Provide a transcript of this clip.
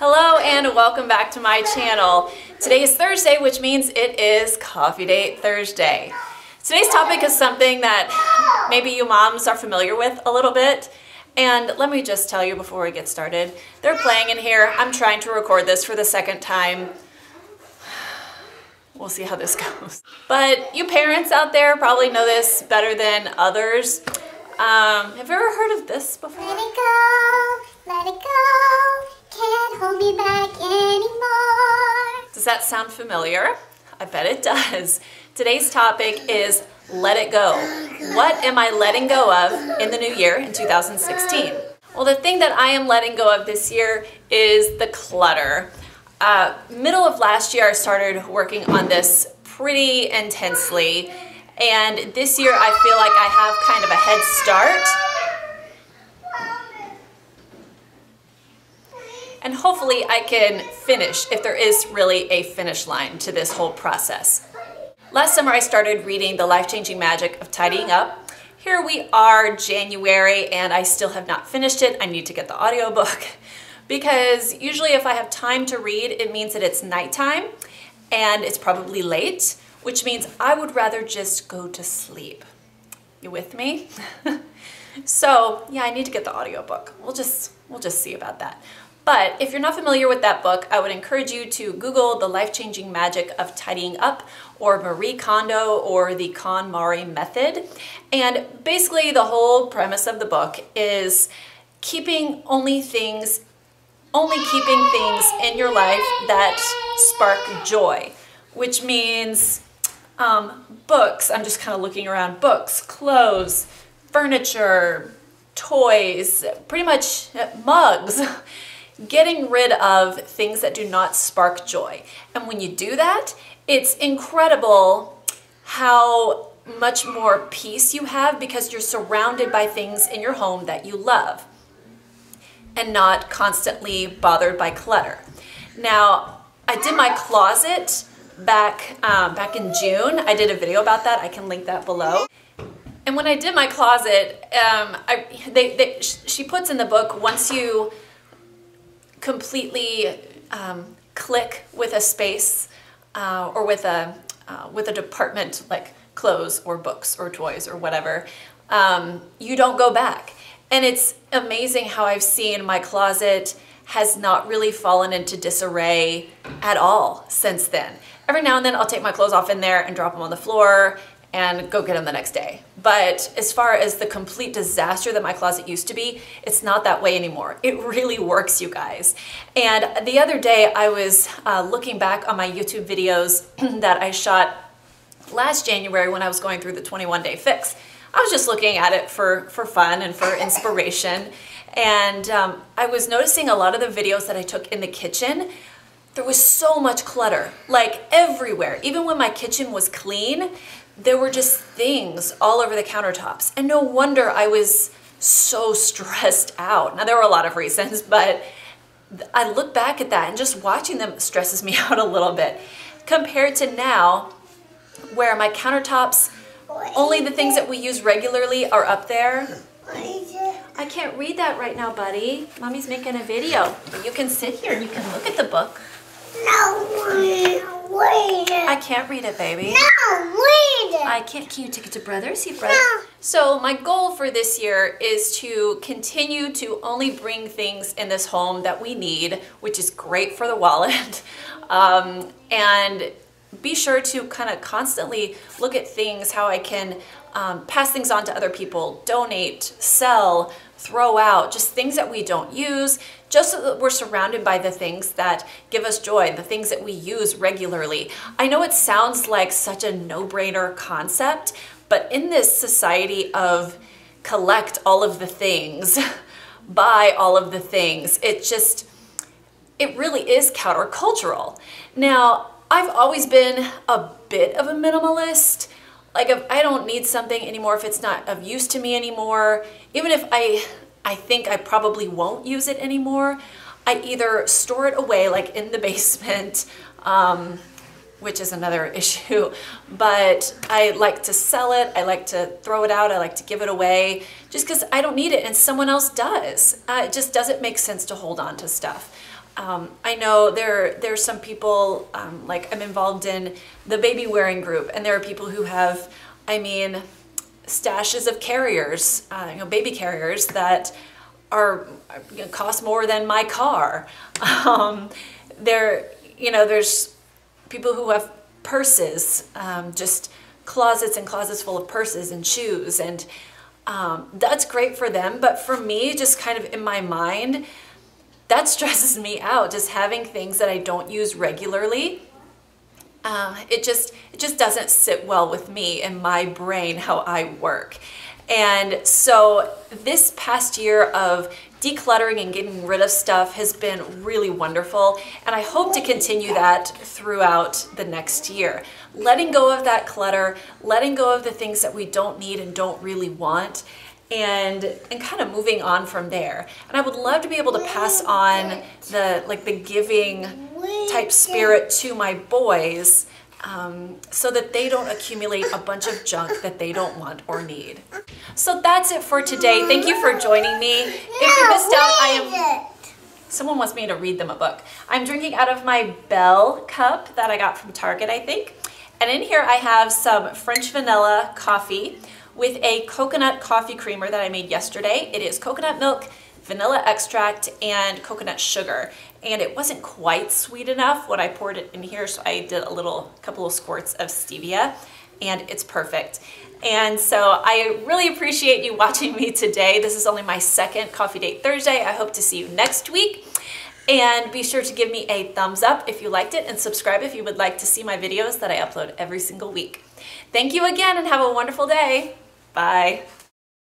Hello and welcome back to my channel. Today is Thursday, which means it is Coffee Date Thursday. Today's topic is something that maybe you moms are familiar with a little bit. And let me just tell you before we get started, they're playing in here. I'm trying to record this for the second time. We'll see how this goes. But you parents out there probably know this better than others. Have you ever heard of this before? Let it go, can't hold me back anymore. Does that sound familiar? I bet it does. Today's topic is let it go. What am I letting go of in the new year in 2016? Well, the thing that I am letting go of this year is the clutter. Middle of last year, I started working on this pretty intensely. And this year, I feel like I have kind of a head start. And hopefully I can finish, if there is really a finish line to this whole process. Last summer, I started reading The Life-Changing Magic of Tidying Up. Here we are, January, and I still have not finished it. I need to get the audiobook because usually if I have time to read, it means that it's nighttime and it's probably late, which means I would rather just go to sleep. You with me? So yeah, I need to get the audiobook. We'll just see about that. But if you're not familiar with that book, I would encourage you to Google The Life-Changing Magic of Tidying Up or Marie Kondo or the KonMari method. And basically the whole premise of the book is keeping keeping things in your life that spark joy, which means books. I'm just kind of looking around. Books, clothes, furniture, toys, pretty much mugs. Getting rid of things that do not spark joy. And when you do that, it's incredible how much more peace you have because you're surrounded by things in your home that you love and not constantly bothered by clutter. Now, I did my closet back in June. I did a video about that. I can link that below. And when I did my closet, she puts in the book, once you completely click with a space or with a department like clothes or books or toys or whatever, you don't go back. And it's amazing how I've seen my closet has not really fallen into disarray at all since then. Every now and then I'll take my clothes off in there and drop them on the floor and go get them the next day. But as far as the complete disaster that my closet used to be, it's not that way anymore. It really works, you guys. And the other day I was looking back on my YouTube videos that I shot last January when I was going through the 21-day fix. I was just looking at it for fun and for inspiration. And I was noticing a lot of the videos that I took in the kitchen, there was so much clutter, like everywhere. Even when my kitchen was clean, there were just things all over the countertops. And no wonder I was so stressed out. Now, there were a lot of reasons, but I look back at that and just watching them stresses me out a little bit compared to now where my countertops, only the things that we use regularly are up there. I can't read that right now, buddy. Mommy's making a video. You can sit here and you can look at the book. No, wait. I can't read it, baby. No, wait. I can't. Can you take it to brother? See, brother? No. So my goal for this year is to continue to only bring things in this home that we need, which is great for the wallet, and be sure to kind of constantly look at things, how I can pass things on to other people, donate, sell, throw out, just things that we don't use, just so that we're surrounded by the things that give us joy, the things that we use regularly. I know it sounds like such a no-brainer concept, but in this society of collect all of the things, buy all of the things, it really is countercultural. Now, I've always been a bit of a minimalist. Like if I don't need something anymore, if it's not of use to me anymore, even if I think I probably won't use it anymore, I either store it away like in the basement, which is another issue, but I like to sell it, I like to throw it out, I like to give it away, just because I don't need it and someone else does. It just doesn't make sense to hold on to stuff. I know there's some people, like I'm involved in the baby wearing group, and there are people who have, I mean, stashes of carriers, baby carriers that are cost more than my car. There's people who have purses, just closets and closets full of purses and shoes, and that's great for them. But for me, just kind of in my mind, that stresses me out, just having things that I don't use regularly. It just doesn't sit well with me and my brain, how I work. And so this past year of decluttering and getting rid of stuff has been really wonderful, and I hope to continue that throughout the next year. Letting go of that clutter, letting go of the things that we don't need and don't really want, and kind of moving on from there. And I would love to be able to pass on the giving type spirit to my boys, so that they don't accumulate a bunch of junk that they don't want or need. So that's it for today. Thank you for joining me. If you missed out, someone wants me to read them a book. I'm drinking out of my Bell cup that I got from Target, I think. And in here I have some French vanilla coffee with a coconut coffee creamer that I made yesterday. It is coconut milk, vanilla extract, and coconut sugar. And it wasn't quite sweet enough when I poured it in here, so I did a couple of squirts of stevia, and it's perfect. And so I really appreciate you watching me today. This is only my second Coffee Date Thursday. I hope to see you next week. And be sure to give me a thumbs up if you liked it, and subscribe if you would like to see my videos that I upload every single week. Thank you again, and have a wonderful day. Bye.